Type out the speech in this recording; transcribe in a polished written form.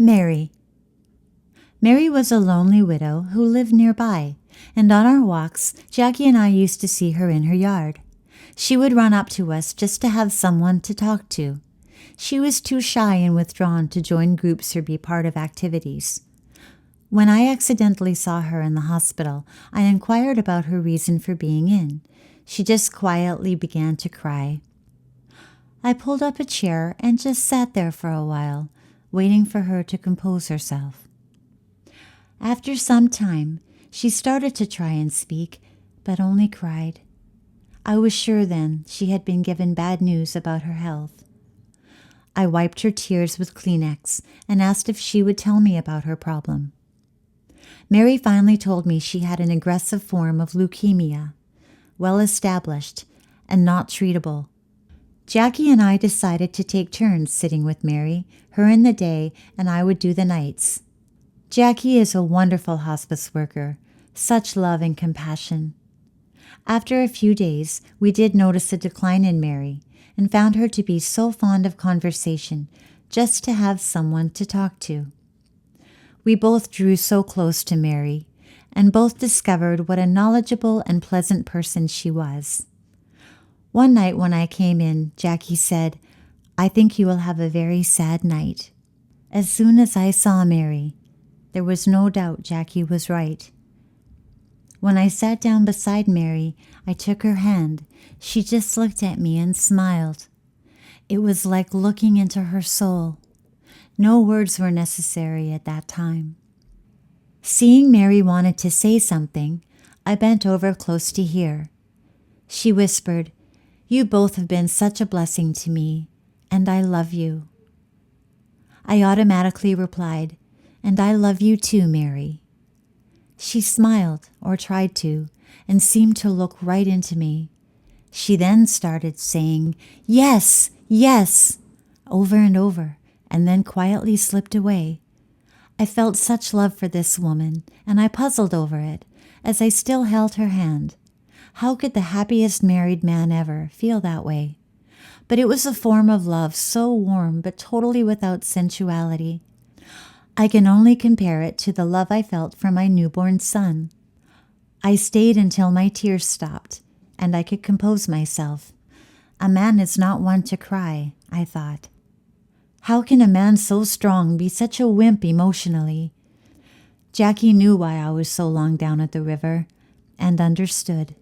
Mary. Mary was a lonely widow who lived nearby, and on our walks, Jackie and I used to see her in her yard. She would run up to us just to have someone to talk to. She was too shy and withdrawn to join groups or be part of activities. When I accidentally saw her in the hospital, I inquired about her reason for being in. She just quietly began to cry. I pulled up a chair and just sat there for a while, waiting for her to compose herself. After some time, she started to try and speak, but only cried. I was sure then she had been given bad news about her health. I wiped her tears with Kleenex and asked if she would tell me about her problem. Mary finally told me she had an aggressive form of leukemia, well established and not treatable. Jackie and I decided to take turns sitting with Mary, her in the day, and I would do the nights. Jackie is a wonderful hospice worker, such love and compassion. After a few days, we did notice a decline in Mary and found her to be so fond of conversation, just to have someone to talk to. We both drew so close to Mary, and both discovered what a knowledgeable and pleasant person she was. One night when I came in, Jackie said, "I think you will have a very sad night." As soon as I saw Mary, there was no doubt Jackie was right. When I sat down beside Mary, I took her hand. She just looked at me and smiled. It was like looking into her soul. No words were necessary at that time. Seeing Mary wanted to say something, I bent over close to hear. She whispered, "You both have been such a blessing to me, and I love you." I automatically replied, "And I love you too, Mary." She smiled, or tried to, and seemed to look right into me. She then started saying, "Yes, yes," over and over, and then quietly slipped away. I felt such love for this woman, and I puzzled over it, as I still held her hand. How could the happiest married man ever feel that way? But it was a form of love so warm but totally without sensuality. I can only compare it to the love I felt for my newborn son. I stayed until my tears stopped, and I could compose myself. A man is not one to cry, I thought. How can a man so strong be such a wimp emotionally? Jackie knew why I was so long down at the river, and understood.